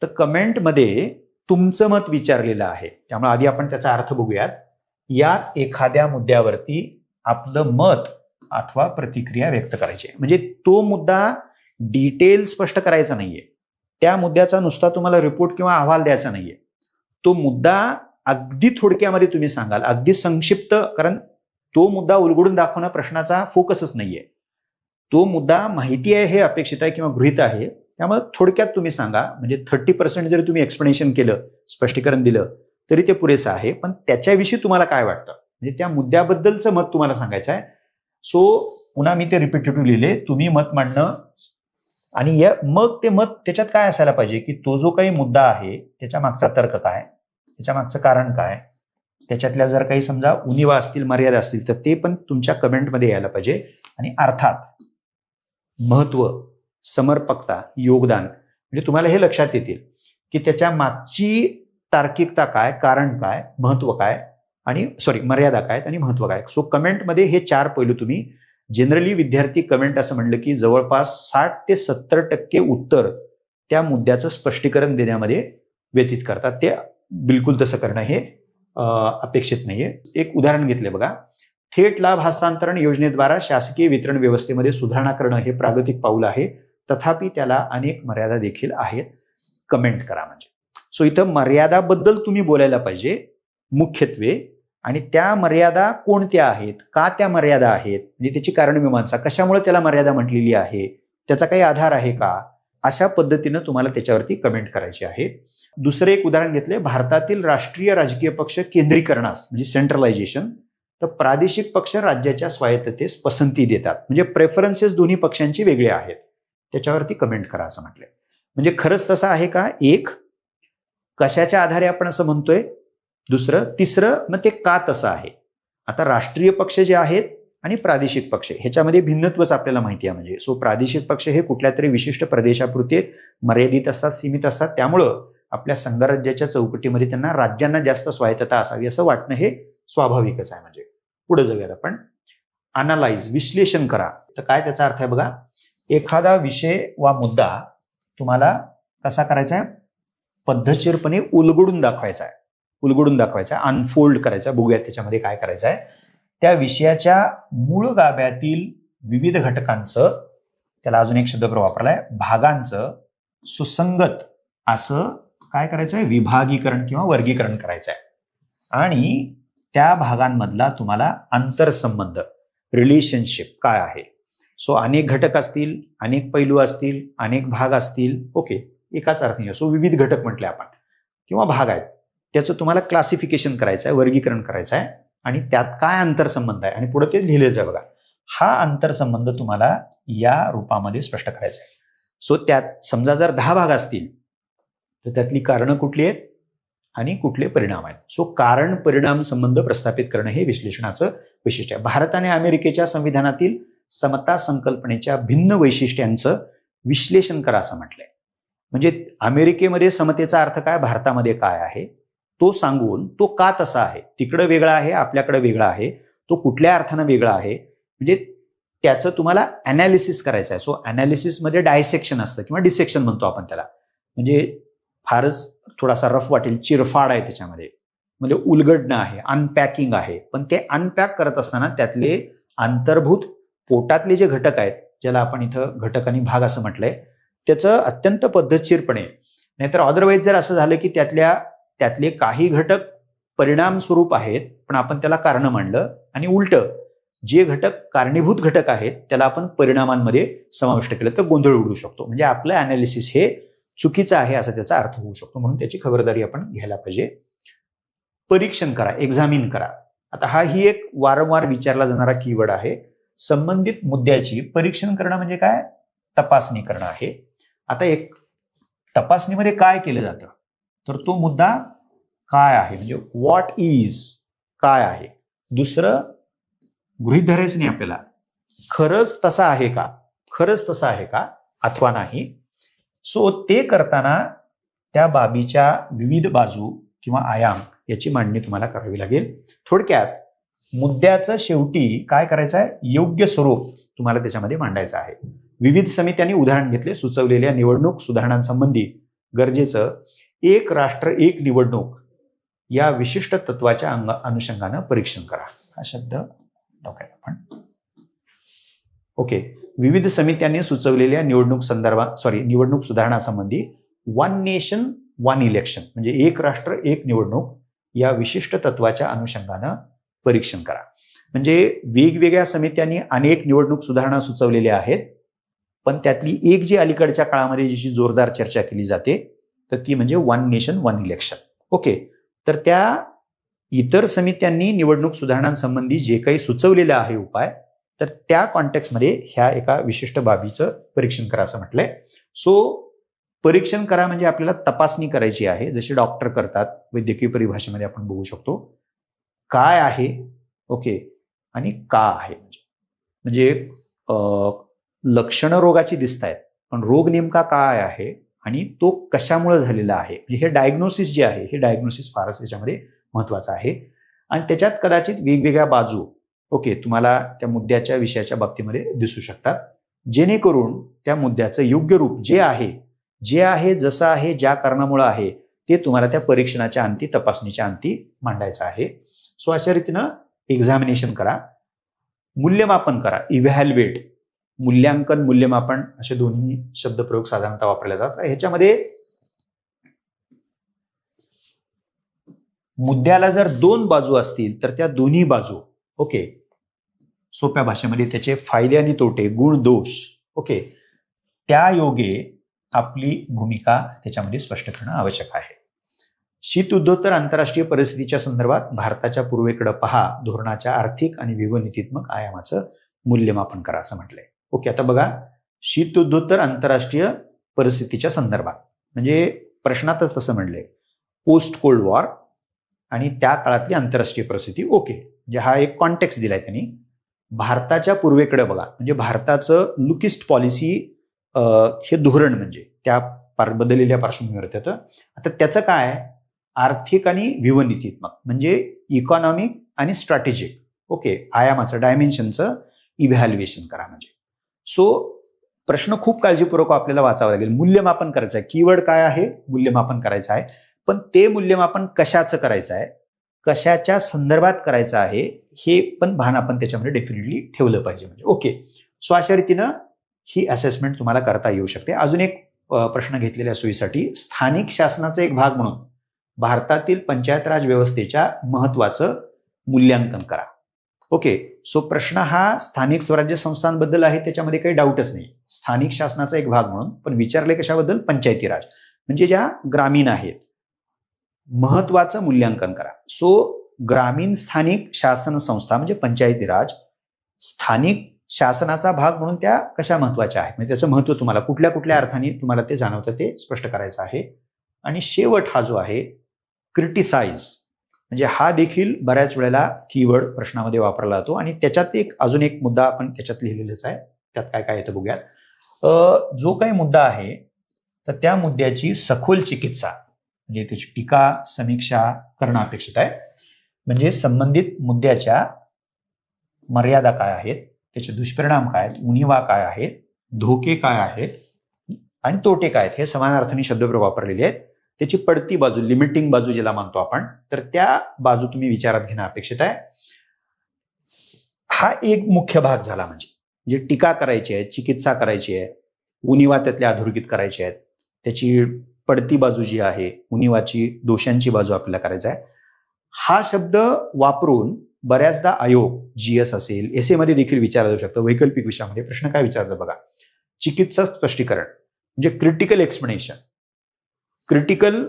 Speaker 1: तर कमेंटमध्ये तुमचं मत विचारलेलं आहे, त्यामुळे आधी आपण त्याचा अर्थ बघूयात. या एखाद्या मुद्द्यावरती आपलं मत अथवा प्रतिक्रिया व्यक्त करायची आहे. म्हणजे तो मुद्दा डिटेल स्पष्ट करायचा नाहीये, त्या मुद्द्याचा नुसता तुम्हाला रिपोर्ट किंवा अहवाल द्यायचा नाहीये. तो मुद्दा अगदी थोडक्यामध्ये तुम्ही सांगाल, अगदी संक्षिप्त, कारण तो मुद्दा उलगडून दाखवणं प्रश्नाचा फोकसच नाहीये. तो मुद्दा माहिती आहे हे अपेक्षित आहे किंवा गृहीत आहे, त्यामुळे थोडक्यात तुम्ही सांगा. म्हणजे 30% जरी तुम्ही एक्सप्लेनेशन केलं, स्पष्टीकरण दिलं तरी ते पुरेसं आहे. पण त्याच्याविषयी तुम्हाला काय वाटतं, म्हणजे त्या मुद्द्याबद्दलचं मत तुम्हाला सांगायचं आहे. सो पुन्हा मी ते रिपीटेटिव्ह लिहिले, तुम्ही मत मांडणं आणि मग ते मत त्याच्यात काय असायला पाहिजे की तो जो काही मुद्दा आहे त्याच्या मागचा तर्क काय, त्याच्या मागचं कारण काय, त्याच्यातल्या जर काही समजा उणिवा असतील, मर्यादा असतील तर ते पण तुमच्या कमेंटमध्ये यायला पाहिजे. आणि अर्थात महत्व, समर्पकता, योगदान, म्हणजे तुम्हाला हे लक्षात येतील की त्याच्या मागची तार्किकता काय, कारण काय, महत्व काय आणि मर्यादा काय आणि महत्व काय. सो कमेंटमध्ये हे 4 पैलू तुम्ही जनरली विद्यार्थी कमेंट असं म्हणलं की जवळपास 60 ते 70% उत्तर त्या मुद्द्याचं स्पष्टीकरण देण्यामध्ये व्यतीत करतात. ते बिलकुल तसं करणं हे अपेक्षित नाहीये. एक उदाहरण घेतले बघा, थेट लाभ हस्तांतरण योजनेद्वारा शासकीय वितरण व्यवस्थेमध्ये सुधारणा करणं हे प्रागतिक पाऊल आहे, तथापि त्याला अनेक मर्यादा देखील आहेत. कमेंट करा म्हणजे. सो इथं मर्यादाबद्दल तुम्ही बोलायला पाहिजे मुख्यत्वे, आणि त्या मर्यादा कोणत्या आहेत, का त्या मर्यादा आहेत, म्हणजे त्याची कारणमीमांसा, कशामुळे त्याला मर्यादा म्हटलेली आहे, त्याचा काही आधार आहे का, अशा पद्धतीनं तुम्हाला त्याच्यावरती कमेंट करायची आहे. दुसरे एक उदाहरण घेतले, भारतातील राष्ट्रीय राजकीय पक्ष केंद्रीकरणास म्हणजे सेंट्रलायझेशन, तर प्रादेशिक पक्ष राज्याच्या स्वायत्ततेस पसंती देतात, म्हणजे प्रेफरन्सेस दोन्ही पक्षांची वेगळे आहेत, त्याच्यावरती कमेंट करा असं म्हटलंय. म्हणजे खरंच तसं आहे का, एक कशाच्या आधारे आपण असं म्हणतोय, दुसरं, तिसरं मग ते का तसं आहे. आता राष्ट्रीय पक्ष जे आहेत आणि प्रादेशिक पक्ष ह्याच्यामध्ये भिन्नत्वच आपल्याला माहिती आहे. म्हणजे सो प्रादेशिक पक्ष हे कुठल्या तरी विशिष्ट प्रदेशापुरते मर्यादित असतात, सीमित असतात, त्यामुळं आपल्या संघराज्याच्या चौकटीमध्ये त्यांना राज्यांना जास्त स्वायत्तता असावी असं वाटणं हे स्वाभाविकच आहे. म्हणजे पुढे जाऊयात आपण. अनालाइज, विश्लेषण करा. तर काय त्याचा अर्थ आहे बघा, एखादा विषय वा मुद्दा तुम्हाला कसा करायचा आहे, पद्धतशीरपणे उलगडून दाखवायचा आहे, अनफोल्ड करायचा. बघूयात त्याच्यामध्ये काय करायचं आहे. त्या विषयाच्या मूळ गाभ्यातील विविध घटकांचं, त्याला अजून एक शब्द वापरलाय, भागांचं सुसंगत असं काय करायचंय, विभागीकरण किंवा वर्गीकरण करायचं आहे. आणि त्या भागांमधला तुम्हाला आंतरसंबंध, रिलेशनशिप काय आहे. सो अनेक घटक असतील, अनेक पैलू असतील, अनेक भाग असतील, ओके, एकाच अर्थ नाही. सो विविध घटक म्हटले आपण किंवा भाग आहेत, त्याचं तुम्हाला क्लासिफिकेशन करायचं आहे, वर्गीकरण करायचं आहे आणि त्यात काय आंतरसंबंध आहे आणि पुढे ते लिहिलेलं आहे बघा. हा आंतरसंबंध तुम्हाला या रूपामध्ये स्पष्ट करायचा आहे. सो त्यात समजा जर 10 भाग असतील तर त्यातली कारणं कुठली आहेत आणि कुठले परिणाम आहेत. सो कारण परिणाम संबंध प्रस्थापित करणं हे विश्लेषणाचं वैशिष्ट्य आहे. भारत आणि अमेरिकेच्या संविधानातील समता संकल्पनेच्या भिन्न वैशिष्ट्यांचं विश्लेषण करा असं म्हटलंय. म्हणजे अमेरिकेमध्ये समतेचा अर्थ काय, भारतामध्ये काय आहे, तो सांगून तो का तसा आहे, तिकडं वेगळा आहे, आपल्याकडे वेगळा आहे, तो कुठल्या अर्थानं वेगळा आहे, म्हणजे त्याचं तुम्हाला अनालिसिस करायचं आहे. सो अनालिसिसमध्ये डायसेक्शन असतं किंवा डिसेक्शन म्हणतो आपण त्याला. म्हणजे फारच थोडासा रफ वाटेल, चिरफाड आहे त्याच्यामध्ये, म्हणजे उलगडणं आहे, अनपॅकिंग आहे. पण ते अनपॅक करत असताना त्यातले अंतर्भूत पोटातले जे घटक आहेत, ज्याला आपण इथं घटक आणि भाग असं म्हटलंय, त्याचं अत्यंत पद्धतशीरपणे, नाहीतर अदरवाईज जर असं झालं की त्यातले काही घटक परिणाम स्वरूप आहेत पण आपण त्याला कारण मांडलं, आणि उलटं जे घटक कारणीभूत घटक आहेत त्याला आपण परिणामांमध्ये समाविष्ट केलं तर गोंधळ उडू शकतो. म्हणजे आपलं अनालिसिस हे चुकीचं आहे असा त्याचा अर्थ होऊ शकतो. म्हणून त्याची खबरदारी आपण घ्यायला पाहिजे. परीक्षण करा, एक्झामिन करा. आता ही एक वारंवार विचारला जाणारा कीवर्ड आहे. संबंधित मुद्द्याची परीक्षण करणं म्हणजे काय, तपासणी करणं आहे. आता एक तपासणीमध्ये काय केलं जातं, तर तो मुद्दा काय आहे, म्हणजे व्हॉट इज काय आहे. दुसरं गृहीत धरायचं नाही आपल्याला, खरंच तसा आहे का, खरंच तसा आहे का अथवा नाही. सो ते करताना त्या बाबीच्या विविध बाजू किंवा आयाम याची मांडणी तुम्हाला करावी लागेल. थोडक्यात मुद्द्याचं शेवटी काय करायचं आहे, योग्य स्वरूप तुम्हाला त्याच्यामध्ये मांडायचं आहे. विविध समित्यांनी उदाहरण घेतले, सुचवलेल्या निवडणूक सुधारणांसंबंधी गरजेचं एक राष्ट्र एक निवडणूक या विशिष्ट तत्वाच्या अनुषंगानं परीक्षण करा. हा शब्द डोक्यात आपण. ओके, विविध समित्यांनी सुचवलेल्या निवडणूक सुधारणासंबंधी वन नेशन वन इलेक्शन म्हणजे एक राष्ट्र एक निवडणूक या विशिष्ट तत्वाच्या अनुषंगानं परीक्षण करा. म्हणजे वेगवेगळ्या समित्यांनी अनेक निवडणूक सुधारणा सुचवलेल्या आहेत, पण त्यातली एक जी अलीकडच्या काळामध्ये जिची जोरदार चर्चा केली जाते तर ती म्हणजे one nation one election. Okay, तर त्या इतर समित्यांनी निवडणूक सुधारणांसंबंधी जे काही सुचवलेलं आहे उपाय, तर त्या कॉन्टेक्स्टमध्ये ह्या एका विशिष्ट बाबीचं परीक्षण करा असं म्हटलंय. सो परीक्षण करा म्हणजे आपल्याला तपासणी करायची आहे, जसे डॉक्टर करतात. वैद्यकीय परिभाषेमध्ये आपण बघू शकतो काय आहे, ओके, आणि का आहे. म्हणजे लक्षणं रोगाची दिसत आहेत, पण रोग नेमका काय आहे आणि तो कशामुळे झालेला आहे, म्हणजे हे डायग्नोसिस जे आहे, हे डायग्नोसिस फारच त्याच्यामध्ये महत्वाचं आहे. आणि त्याच्यात कदाचित वेगवेगळ्या बाजू ओके तुम्हाला त्या मुद्द्याच्या विषयाच्या बाबतीमध्ये दिसू शकतात, जेणेकरून त्या मुद्द्याचं योग्य रूप जे आहे जसं आहे, ज्या कारणामुळे आहे ते तुम्हाला त्या परीक्षणाच्या अंती, तपासणीच्या अंती मांडायचं आहे. सो अशा रीतीनं एक्झामिनेशन करा, मूल्यमापन करा, इव्हॅल्युएट, मूल्यांकन, मूल्यमापन असे दोन्ही शब्दप्रयोग साधारणतः वापरले जातात. ह्याच्यामध्ये मुद्द्याला जर दोन बाजू असतील तर त्या दोन्ही बाजू ओके सोप्या भाषेमध्ये त्याचे फायदे आणि तोटे, गुण दोष ओके त्या योगे आपली भूमिका त्याच्यामध्ये स्पष्ट करणं आवश्यक आहे. शीतयुद्धोत्तर आंतरराष्ट्रीय परिस्थितीच्या संदर्भात भारताच्या पूर्वेकडे पहा धोरणाच्या आर्थिक आणि व्यूहनीतित्मक आयामाचं मूल्यमापन करा असं म्हटलंय. ओके, आता बघा, शीतयुद्धोत्तर आंतरराष्ट्रीय परिस्थितीच्या संदर्भात म्हणजे प्रश्नातच तसं म्हणलंय, पोस्ट कोल्ड वॉर आणि त्या काळातली आंतरराष्ट्रीय परिस्थिती. ओके, म्हणजे हा एक कॉन्टेक्स्ट दिलाय त्यांनी. भारताच्या पूर्वेकडे बघा म्हणजे भारताचं लुकिस्ट पॉलिसी हे धोरण म्हणजे त्या बदललेल्या पार्श्वभूमीवर येतं. आता त्याचं काय, आर्थिक आणि व्यूहनीतित्मक म्हणजे इकॉनॉमिक आणि स्ट्रॅटेजिक ओके आयामाचं, डायमेन्शनचं इव्हॅल्युएशन करा. म्हणजे सो प्रश्न खूप काळजीपूर्वक आपल्याला वाचावा लागेल. मूल्यमापन करायचं आहे, कीवर्ड काय आहे, मूल्यमापन करायचं आहे, पण ते मूल्यमापन कशाचं करायचं आहे, कशाच्या संदर्भात करायचं आहे हे पण भान आपण त्याच्यामध्ये डेफिनेटली ठेवलं पाहिजे. म्हणजे ओके, सो अशा रीतीनं ही असेसमेंट तुम्हाला करता येऊ शकते. अजून एक प्रश्न घेतलेल्या सोयीसाठी, स्थानिक शासनाचा एक भाग म्हणून भारतातील पंचायत राज व्यवस्थेच्या महत्वाचं मूल्यांकन करा. ओके, सो प्रश्न हा स्थानिक स्वराज्य संस्थांबद्दल आहे, त्याच्यामध्ये काही डाऊटच नाही. स्थानिक शासनाचा एक भाग म्हणून, पण विचारले कशाबद्दल, पंचायती राज म्हणजे ज्या ग्रामीण आहेत, महत्वाचं मूल्यांकन करा. सो ग्रामीण स्थानिक शासन संस्था म्हणजे पंचायती राज स्थानिक शासनाचा भाग म्हणून त्या कशा महत्वाच्या आहेत, म्हणजे त्याचं महत्व तुम्हाला कुठल्या कुठल्या अर्थाने तुम्हाला ते जाणवतं ते स्पष्ट करायचं आहे. आणि शेवट हा जो आहे क्रिटिसाइज, म्हणजे हा देखील बऱ्याच वेळेला कीवर्ड प्रश्नामध्ये वापरला जातो आणि त्याच्यात अजून एक मुद्दा आपण त्याच्यात लिहिलेलाच आहे, त्यात काय काय येतं बघूयात. जो काही मुद्दा आहे तर त्या मुद्द्याची सखोल चिकित्सा म्हणजे त्याची टीका समीक्षा करणं अपेक्षित आहे. म्हणजे संबंधित मुद्द्याच्या मर्यादा काय आहेत, त्याचे दुष्परिणाम काय आहेत, उणिवा काय आहेत, धोके काय आहेत आणि तोटे काय आहेत, हे समान अर्थाने शब्दप्रयोग वापरलेले आहेत. त्याची पडती बाजू, लिमिटिंग बाजू ज्याला मानतो आपण, तर त्या बाजू तुम्ही विचारात घेणं अपेक्षित आहे. हा एक मुख्य भाग झाला. म्हणजे टीका करायची आहे, चिकित्सा करायची आहे, उणिवा त्यातल्या अधोरेखित करायची आहेत, त्याची पडती बाजू जी आहे, उणिवाची, दोषांची बाजू आपल्याला करायचा आहे. हा शब्द वापरून बऱ्याचदा आयोग, जीएस असेल, एसए मध्ये देखील विचारलं जाऊ शकतं. वैकल्पिक विषयामध्ये प्रश्न काय विचारतो बघा, चिकित्सक स्पष्टीकरण म्हणजे क्रिटिकल एक्सप्लेनेशन, क्रिटिकल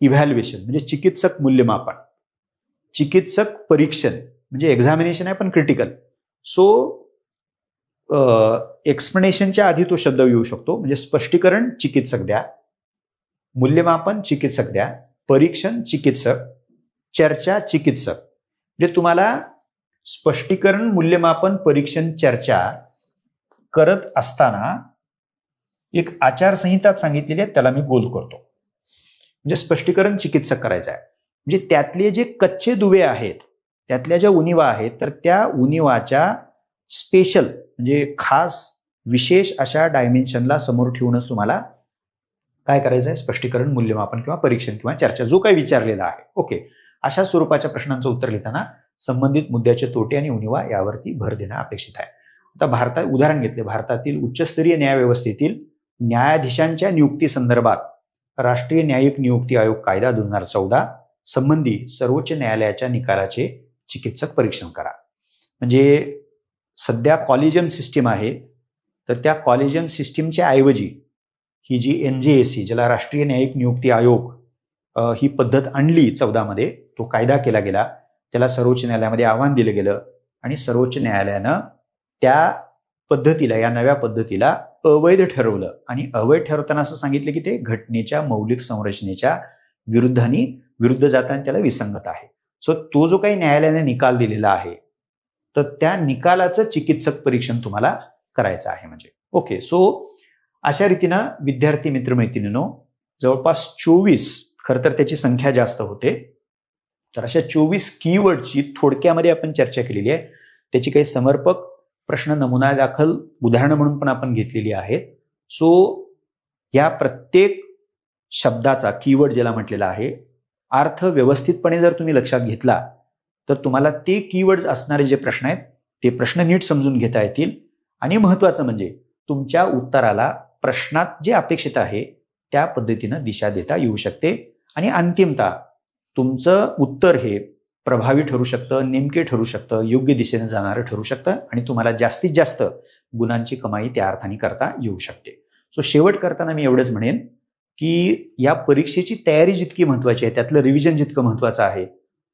Speaker 1: इव्हॅल्युएशन म्हणजे चिकित्सक मूल्यमापन, चिकित्सक परीक्षण म्हणजे एक्झामिनेशन आहे पण क्रिटिकल. सो एक्सप्लेनेशनच्या आधी तो शब्द येऊ शकतो. म्हणजे स्पष्टीकरण चिकित्सक द्या, मूल्यमापन चिकित्सक द्या, परीक्षण चिकित्सक, चर्चा चिकित्सक. म्हणजे तुम्हाला स्पष्टीकरण, मूल्यमापन, परीक्षण, चर्चा करत असताना एक आचारसंहिता सांगितलेली आहे, त्याला मी गोल करतो. म्हणजे स्पष्टीकरण चिकित्सक करायचं आहे. म्हणजे त्यातले जे कच्चे दुवे आहेत, त्यातल्या ज्या उणिवा आहेत, तर त्या उणिवाच्या स्पेशल म्हणजे खास विशेष अशा डायमेन्शनला समोर ठेवूनच तुम्हाला काय करायचं आहे, स्पष्टीकरण, मूल्यमापन किंवा परीक्षण किंवा चर्चा जो काही विचारलेला आहे. ओके, अशा स्वरूपाच्या प्रश्नांचं उत्तर लिहिताना संबंधित मुद्द्याचे तोटे आणि उणिवा यावरती भर देणं अपेक्षित आहे. आता उदाहरण घेतले, भारतातील उच्चस्तरीय न्यायव्यवस्थेतील न्यायाधीशांच्या नियुक्ती संदर्भात राष्ट्रीय न्यायिक नियुक्ती आयोग कायदा 2014 संबंधी सर्वोच्च न्यायालयाच्या निकालाचे चिकित्सक परीक्षण करा. म्हणजे सध्या कॉलेजियम सिस्टीम आहे, तर त्या कॉलेजियम सिस्टीमच्या ऐवजी ही जी NJSC, ज्याला राष्ट्रीय न्यायिक नियुक्ती आयोग, ही पद्धत आणली 14 मध्ये, तो कायदा केला गेला, त्याला सर्वोच्च न्यायालयामध्ये आव्हान दिलं गेलं आणि सर्वोच्च न्यायालयानं त्या पद्धतीला, या नव्या पद्धतीला अवैध ठरवलं. आणि अवैध ठरवताना असं सांगितलं की ते घटनेच्या मौलिक संरचनेच्या विरुद्ध जाताना त्याला विसंगत आहे. सो तो जो काही न्यायालयाने निकाल दिलेला आहे, तर त्या निकालाचं चिकित्सक परीक्षण तुम्हाला करायचं आहे. म्हणजे ओके, सो अशा रीतीनं विद्यार्थी मित्रमैत्रिणींनो, जवळपास 24, खरं तर त्याची संख्या जास्त होते, तर अशा 24 कीवर्डची थोडक्यामध्ये आपण चर्चा केलेली आहे. त्याची काही समर्पक प्रश्न नमुना दाखल उदाहरणं म्हणून पण आपण घेतलेली आहेत. सो या प्रत्येक शब्दाचा, कीवर्ड ज्याला म्हटलेला आहे, अर्थ व्यवस्थितपणे जर तुम्ही लक्षात घेतला तर तुम्हाला ते कीवर्ड्स असणारे जे प्रश्न आहेत ते प्रश्न नीट समजून घेता येतील. आणि महत्वाचं म्हणजे तुमच्या उत्तराला प्रश्नात जे अपेक्षित आहे त्या पद्धतीनं दिशा देता येऊ शकते. आणि अंतिमतः तुमचं उत्तर हे प्रभावी ठरू शकतं, नेमके ठरू शकतं, योग्य दिशेने जाणारं ठरू शकतं आणि तुम्हाला जास्तीत जास्त गुणांची कमाई त्या अर्थाने करता येऊ शकते. सो शेवट करताना मी एवढंच म्हणेन की या परीक्षेची तयारी जितकी महत्वाची आहे, त्यातलं रिव्हिजन जितकं महत्वाचं आहे,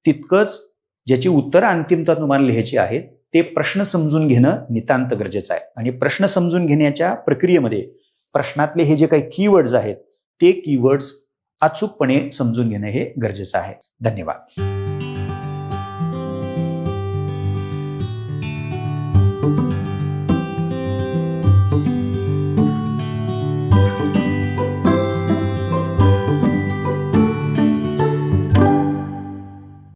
Speaker 1: तितकंच ज्याची उत्तरं अंतिमतः तुम्हाला लिहायची आहेत ते प्रश्न समजून घेणं नितांत गरजेचं आहे. आणि प्रश्न समजून घेण्याच्या प्रक्रियेमध्ये प्रश्नातले हे जे काही कीवर्ड्स आहेत ते कीवर्ड्स अचूकपणे समजून घेणं हे गरजेचं आहे. धन्यवाद.